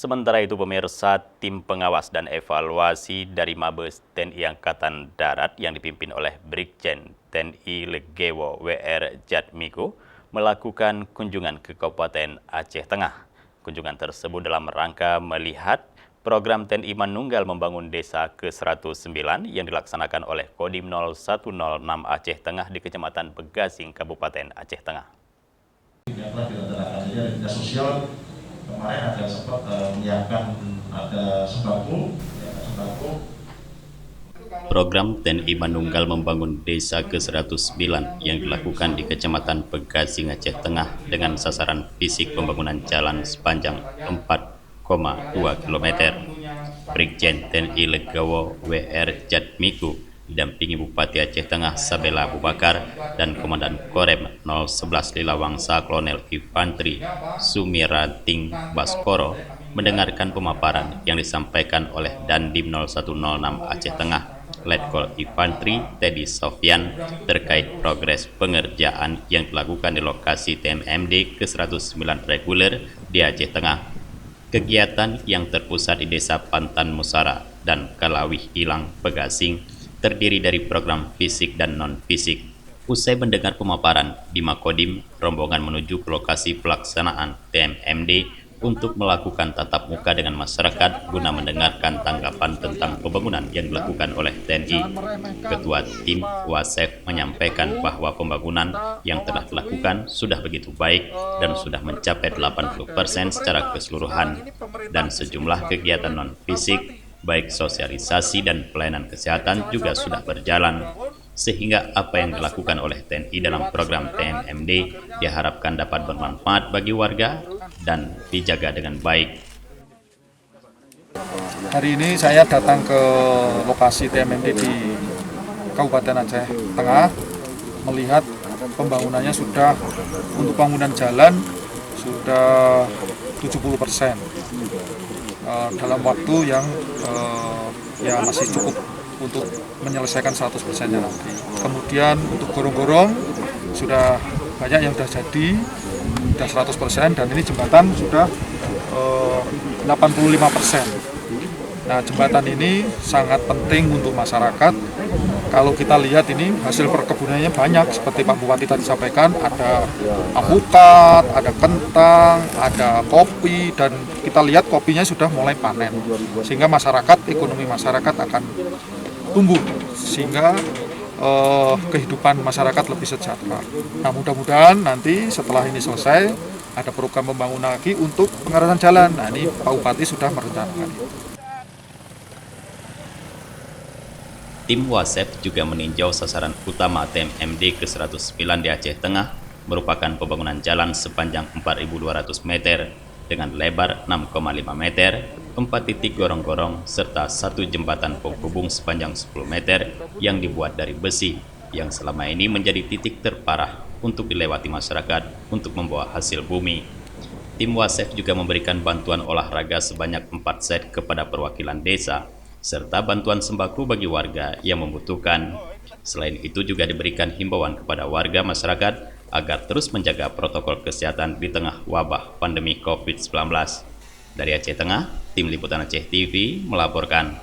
Sementara itu pemirsa, tim pengawas dan evaluasi dari Mabes TNI Angkatan Darat yang dipimpin oleh Brigjen TNI Legewo WR Jatmiko melakukan kunjungan ke Kabupaten Aceh Tengah. Kunjungan tersebut dalam rangka melihat program TNI Manunggal membangun desa ke-109 yang dilaksanakan oleh Kodim 0106 Aceh Tengah di Kecamatan Begasing, Kabupaten Aceh Tengah. Sosial kemarin ada sempat menyiapkan ada sembako. Program TNI Manunggal membangun desa ke-109 yang dilakukan di Kecamatan Begasing Aceh Tengah dengan sasaran fisik pembangunan jalan sepanjang 4,2 km. Brigjen TNI Legewo WR Jatmiko didampingi Bupati Aceh Tengah Sabela Abu Bakar dan Komandan Korem 011 Lilawangsa Kolonel Infantri Sumirating Baskoro mendengarkan pemaparan yang disampaikan oleh Dandim 0106 Aceh Tengah Letkol Infantri Teddy Sofyan terkait progres pengerjaan yang dilakukan di lokasi TMMD ke-109 reguler di Aceh Tengah. Kegiatan yang terpusat di Desa Pantan Musara dan Kalawih Ilang, Begasing terdiri dari program fisik dan non-fisik. Usai mendengar pemaparan di Makodim, rombongan menuju ke lokasi pelaksanaan TMMD untuk melakukan tatap muka dengan masyarakat guna mendengarkan tanggapan tentang pembangunan yang dilakukan oleh TNI. Ketua Tim Wasef menyampaikan bahwa pembangunan yang telah dilakukan sudah begitu baik dan sudah mencapai 80% secara keseluruhan, dan sejumlah kegiatan non-fisik baik sosialisasi dan pelayanan kesehatan juga sudah berjalan, sehingga apa yang dilakukan oleh TNI dalam program TMMD diharapkan dapat bermanfaat bagi warga dan dijaga dengan baik. Hari ini saya datang ke lokasi TMMD di Kabupaten Aceh Tengah, melihat pembangunannya sudah, untuk bangunan jalan sudah 70%. Dalam waktu yang ya masih cukup untuk menyelesaikan 100%-nya nanti. Kemudian untuk gorong-gorong sudah banyak yang sudah jadi, sudah 100%, dan ini jembatan sudah 85%. Nah, jembatan ini sangat penting untuk masyarakat. Kalau kita lihat ini hasil perkebunannya banyak, seperti Pak Bupati tadi sampaikan, ada alpukat, ada kentang, ada kopi, dan kita lihat kopinya sudah mulai panen. Sehingga masyarakat, ekonomi masyarakat akan tumbuh, sehingga kehidupan masyarakat lebih sejahtera. Nah, mudah-mudahan nanti setelah ini selesai, ada program pembangunan lagi untuk pengarahan jalan. Nah, ini Pak Bupati sudah merencanakan itu. Tim Wasef juga meninjau sasaran utama TMMD ke-109 di Aceh Tengah merupakan pembangunan jalan sepanjang 4.200 meter dengan lebar 6,5 meter, 4 titik gorong-gorong, serta 1 jembatan penghubung sepanjang 10 meter yang dibuat dari besi yang selama ini menjadi titik terparah untuk dilewati masyarakat untuk membawa hasil bumi. Tim Wasef juga memberikan bantuan olahraga sebanyak 4 set kepada perwakilan desa, serta bantuan sembako bagi warga yang membutuhkan. Selain itu juga diberikan himbauan kepada warga masyarakat agar terus menjaga protokol kesehatan di tengah wabah pandemi COVID-19. Dari Aceh Tengah, Tim Liputan Aceh TV melaporkan.